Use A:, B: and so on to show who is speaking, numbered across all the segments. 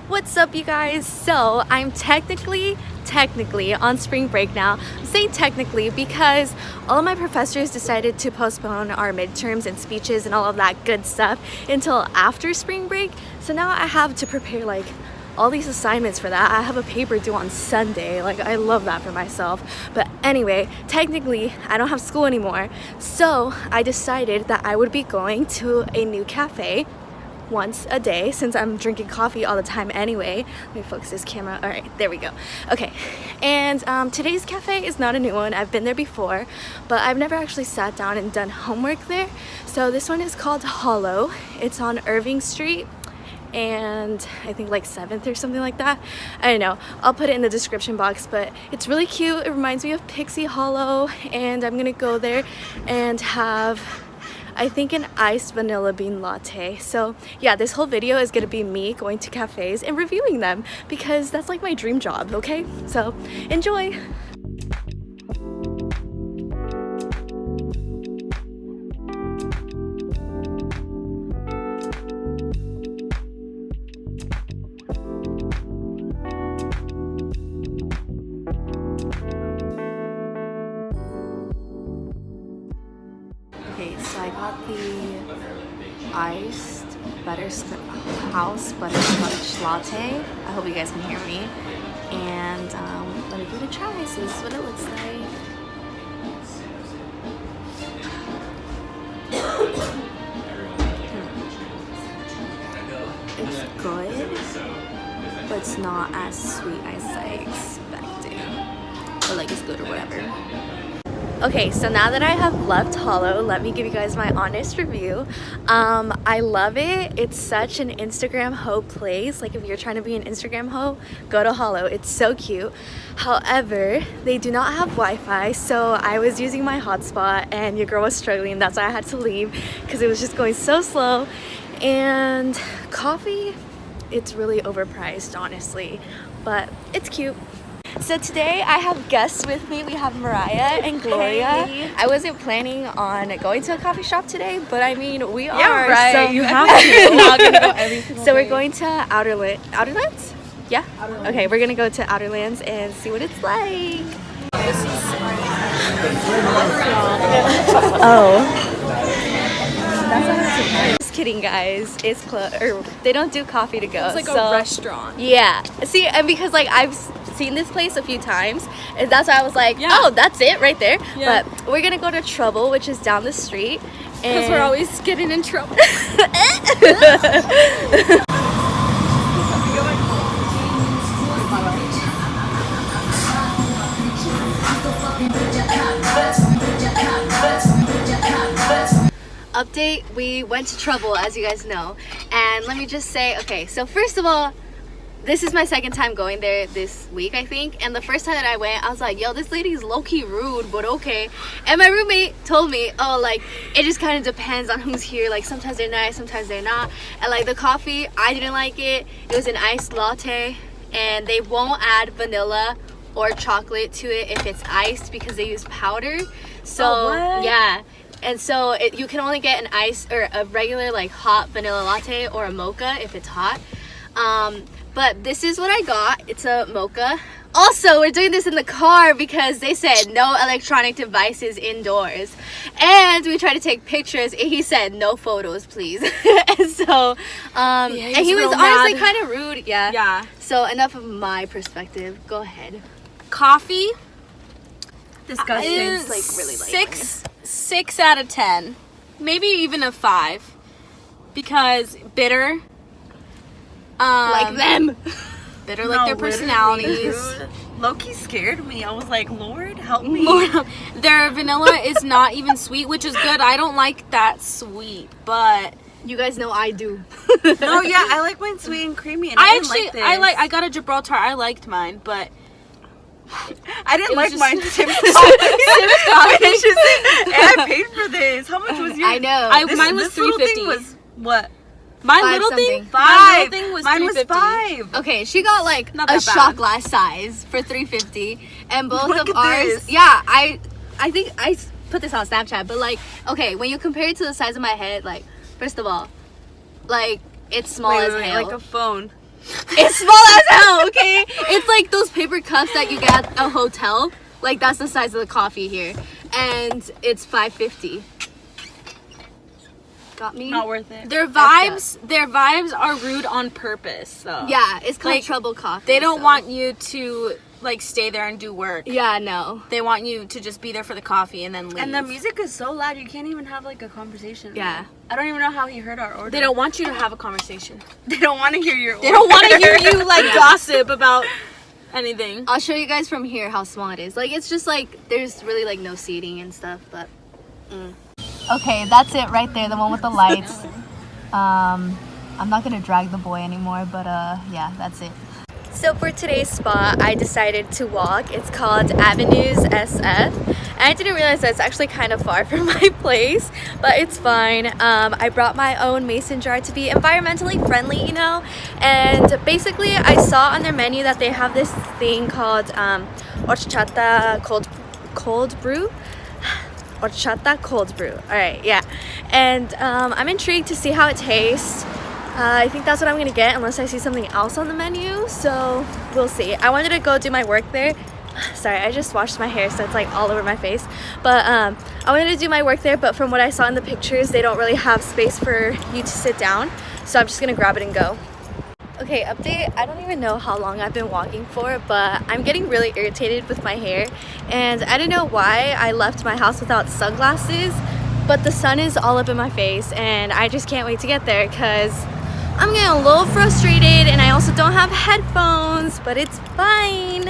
A: What's up, you guys? So I'm technically on spring break now. I'm saying technically because all of my professors decided to postpone our midterms and speeches and all of that good stuff until after spring break. So now I have to prepare like all these assignments for that. I have a paper due on Sunday. Like, I love that for myself. But anyway, technically I don't have school anymore. So I decided that I would be going to a new cafe once a day since I'm drinking coffee all the time anyway. Let me focus this camera. All right, there we go. Okay, and today's cafe is not a new one. I've been there before, but I've never actually sat down and done homework there. So this one is called Hollow. It's on Irving Street and I think like 7th or something like that. I don't know. I'll put it in the description box, but it's really cute. It reminds me of Pixie Hollow, and I'm gonna go there and have, I think, an iced vanilla bean latte. So yeah, this whole video is gonna be me going to cafes and reviewing them because that's like my dream job, okay? So enjoy! Okay, so I got the iced house butterscotch latte. I hope you guys can hear me. And let me give it a try. So this is what it looks like. It's good, but it's not as sweet as I expected. Or like it's good or whatever. Okay, so now that I have left Hollow, let me give you guys my honest review. I love it. It's such an Instagram hoe place. Like, if you're trying to be an Instagram hoe, go to Hollow. It's so cute. However, they do not have Wi-Fi, so I was using my hotspot and your girl was struggling. That's why I had to leave because it was just going so slow. And coffee, it's really overpriced, honestly, but it's cute. So today I have guests with me. We have Mariah and Gloria. Hey. I wasn't planning on going to a coffee shop today, but I mean, we are.
B: Yeah, right.
A: So
B: you have to. Not gonna go every single
A: so
B: day.
A: We're going to Outerlands? Yeah? Outerlands. Okay, we're gonna go to Outerlands and see what it's like. Oh. Just kidding, guys. It's closed. Or they don't do coffee to go.
B: It's like a restaurant.
A: Yeah. See, and because like I've seen this place a few times, and that's why I was like, oh, that's it right there. Yeah. But we're gonna go to Trouble, which is down the street,
B: because we're always getting in trouble.
A: Update, we went to Trouble, as you guys know, and let me just say, okay, so first of all, this is my second time going there this week, I think. And the first time that I went, I was like, yo, this lady's low-key rude, but okay. And my roommate told me, oh, like, it just kind of depends on who's here. Like, sometimes they're nice, sometimes they're not. And, like, the coffee, I didn't like it. It was an iced latte. And they won't add vanilla or chocolate to it if it's iced because they use powder. So, yeah. And so you can only get an ice or a regular, like, hot vanilla latte or a mocha if it's hot. But this is what I got. It's a mocha. Also, we're doing this in the car because they said no electronic devices indoors. And we tried to take pictures and he said no photos, please. And so, and he was honestly kind of rude. Yeah.
B: Yeah.
A: So enough of my perspective. Go ahead.
B: Coffee.
A: Disgusting. It's like really light.
B: 6 out of 10. Maybe even a 5. Because bitter.
A: Like them.
B: Bitter like their personalities.
C: Loki scared me. I was like, Lord, help me.
B: Lord, their vanilla is not even sweet, which is good. I don't like that sweet, but
A: you guys know I do.
C: No, yeah, I like mine sweet and creamy. And I
B: got a Gibraltar. I liked mine, but
C: I didn't like mine. And I paid for this. How much was yours?
A: I know.
B: Mine was $3.50.
C: Was what?
B: My little thing was
C: Mine was
B: $3.50.
C: $5.
A: Okay, she got like a shot glass size for $3.50, and both
C: Look
A: of
C: at
A: ours.
C: this.
A: Yeah, I think I put this on Snapchat, but like, okay, when you compare it to the size of my head, like, first of all, like, it's small as hell.
C: Like a phone.
A: It's small as hell, okay? It's like those paper cups that you get at a hotel. Like, that's the size of the coffee here. And it's $5.50. Got me?
C: Not worth it.
B: Their vibes are rude on purpose, so.
A: Yeah, it's called
B: Like,
A: Trouble Coffee.
B: They don't
A: so.
B: want you to like stay there and do work.
A: Yeah, no.
B: They want you to just be there for the coffee and then leave.
C: And the music is so loud, you can't even have like a conversation.
A: Yeah.
C: I don't even know how he heard our order.
B: They don't want you to have a conversation.
C: They don't want to hear your order.
B: They don't want to hear you like gossip about anything.
A: I'll show you guys from here how small it is. Like, it's just like, there's really like no seating and stuff, but. Okay, that's it right there, the one with the lights. I'm not gonna drag the boy anymore, but yeah, that's it. So for today's spot, I decided to walk. It's called Avenues SF. And I didn't realize that it's actually kind of far from my place, but it's fine. I brought my own mason jar to be environmentally friendly, you know? And basically, I saw on their menu that they have this thing called horchata cold brew. Horchata cold brew. Alright, yeah. And I'm intrigued to see how it tastes. I think that's what I'm gonna get unless I see something else on the menu, so we'll see. I wanted to go do my work there. Sorry, I just washed my hair, so it's like all over my face. But I wanted to do my work there, but from what I saw in the pictures, they don't really have space for you to sit down. So I'm just gonna grab it and go. Okay, update. I don't even know how long I've been walking for, but I'm getting really irritated with my hair. And I don't know why I left my house without sunglasses, but the sun is all up in my face, and I just can't wait to get there because I'm getting a little frustrated, and I also don't have headphones, but it's fine.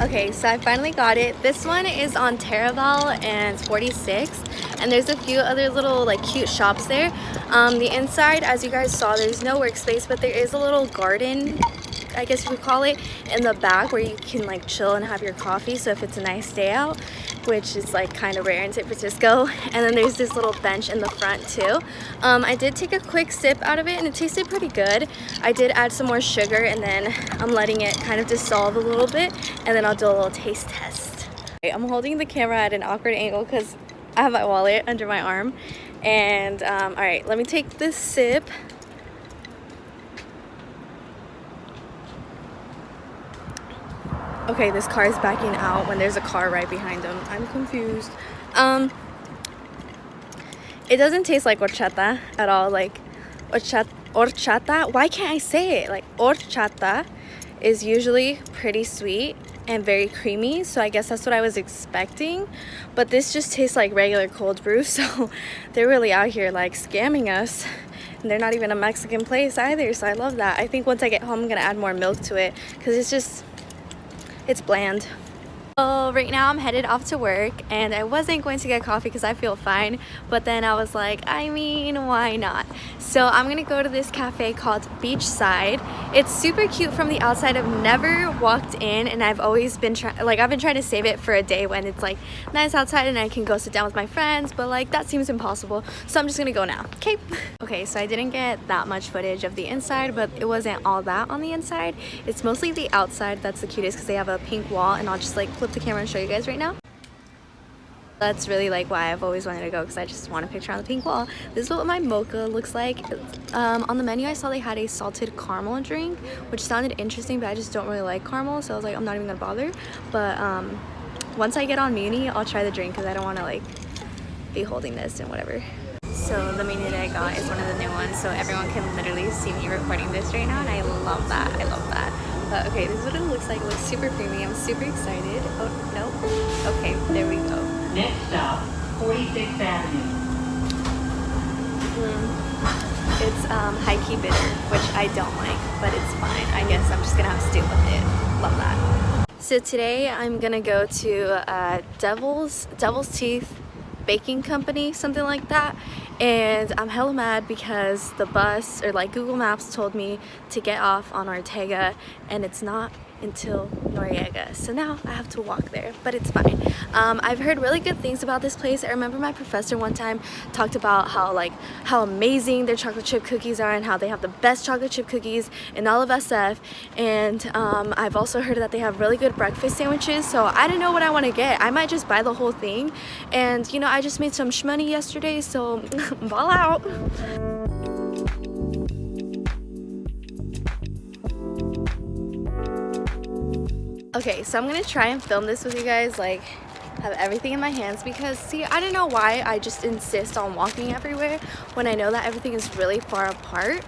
A: Okay, so I finally got it. This one is on Taraval and 46, and there's a few other little like cute shops there. The inside, as you guys saw, there's no workspace, but there is a little garden, I guess you would call it, in the back where you can like chill and have your coffee. So if it's a nice day out, which is like kind of rare in San Francisco. And then there's this little bench in the front too. I did take a quick sip out of it and it tasted pretty good. I did add some more sugar, and then I'm letting it kind of dissolve a little bit, and then I'll do a little taste test. I'm holding the camera at an awkward angle because I have my wallet under my arm. And all right, let me take this sip. Okay, this car is backing out when there's a car right behind them. I'm confused. It doesn't taste like horchata at all. Like horchata, why can't I say it? Like horchata is usually pretty sweet and very creamy, so I guess that's what I was expecting. But this just tastes like regular cold brew, so they're really out here like scamming us. And they're not even a Mexican place either, so I love that. I think once I get home, I'm gonna add more milk to it because it's bland. So right now I'm headed off to work, and I wasn't going to get coffee because I feel fine, but then I was like, I mean, why not? So I'm gonna go to this cafe called Beachside. It's super cute from the outside. I've never walked in, and I've always been I've been trying to save it for a day when it's like nice outside and I can go sit down with my friends, but like that seems impossible. So I'm just gonna go now. Okay. Okay, so I didn't get that much footage of the inside, but it wasn't all that on the inside. It's mostly the outside that's the cutest because they have a pink wall, and I'll just like flip the camera and show you guys right now. That's really like why I've always wanted to go, because I just want a picture on the pink wall. This is what my mocha looks like. On the menu I saw they had a salted caramel drink, which sounded interesting, but I just don't really like caramel, so I was like, I'm not even gonna bother. But once I get on Muni, I'll try the drink because I don't want to like be holding this and whatever. So the menu that I got is one of the new ones, so everyone can literally see me recording this right now, and I love that. I love that. But okay, this is what it looks like. It looks super creamy. I'm super excited. Oh, no. Okay, there we go.
D: Next stop, 46th Avenue.
A: It's high-key bitter, which I don't like, but it's fine. I guess I'm just gonna have to deal with it. Love that. So today I'm gonna go to Devil's Teeth Baking Company, something like that. And I'm hella mad because the bus, or like Google Maps, told me to get off on Ortega and it's not until Noriega. So now I have to walk there, but it's fine. I've heard really good things about this place. I remember my professor one time talked about how amazing their chocolate chip cookies are and how they have the best chocolate chip cookies in all of SF. And I've also heard that they have really good breakfast sandwiches, so I don't know what I want to get. I might just buy the whole thing. And you know, I just made some shmoney yesterday, so ball out. Okay, so I'm gonna try and film this with you guys, like have everything in my hands, because see, I don't know why I just insist on walking everywhere when I know that everything is really far apart.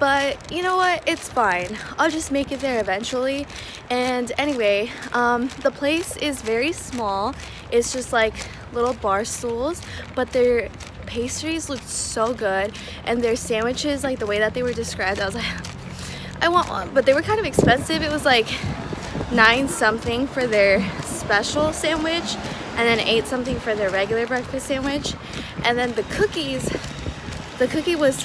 A: But you know what, it's fine, I'll just make it there eventually. And anyway, the place is very small. It's just like little bar stools, but their pastries looked so good, and their sandwiches, like the way that they were described, I was like I want one, but they were kind of expensive. It was like $9 something for their special sandwich, and then $8 something for their regular breakfast sandwich. And then the cookie was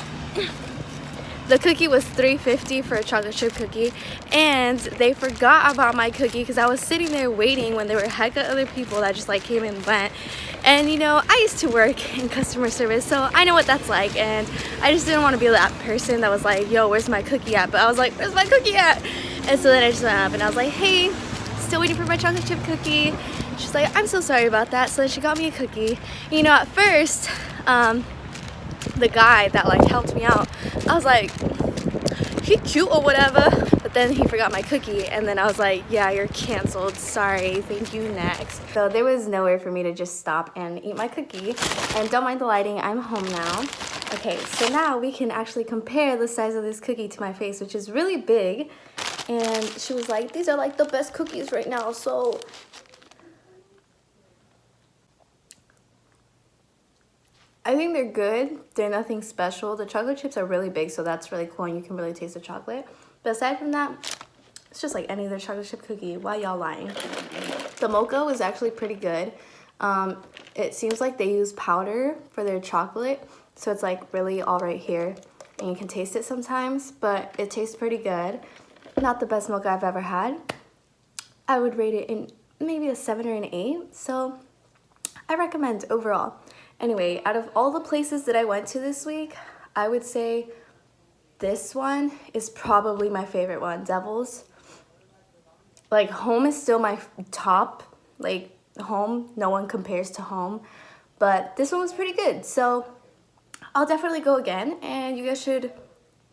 A: $3.50 for a chocolate chip cookie, and they forgot about my cookie because I was sitting there waiting when there were a heck of other people that just like came and went. And you know, I used to work in customer service, so I know what that's like, and I just didn't want to be that person that was like, yo, where's my cookie at? But I was like, where's my cookie at? And so then I just went up and I was like, hey, still waiting for my chocolate chip cookie. She's like, I'm so sorry about that. So then she got me a cookie. You know, at first, the guy that like helped me out, I was like, he cute or whatever, but then he forgot my cookie, and then I was like, yeah, you're canceled, sorry, thank you, next. So there was nowhere for me to just stop and eat my cookie, and don't mind the lighting, I'm home now. Okay, so now we can actually compare the size of this cookie to my face, which is really big. And she was like, these are like the best cookies right now, so I think they're good. They're nothing special. The chocolate chips are really big, so that's really cool, and you can really taste the chocolate. But aside from that, it's just like any other chocolate chip cookie. Why y'all lying? The mocha was actually pretty good. It seems like they use powder for their chocolate, so it's like really all right here, and you can taste it sometimes, but it tastes pretty good. Not the best mocha I've ever had. I would rate it in maybe a 7 or an 8, so I recommend overall. Anyway, out of all the places that I went to this week, I would say this one is probably my favorite one, Devil's. Like, home is still my top. Like, home, no one compares to home. But this one was pretty good, so I'll definitely go again, and you guys should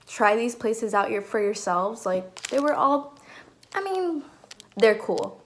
A: try these places out for yourselves. Like, they were all, I mean, they're cool.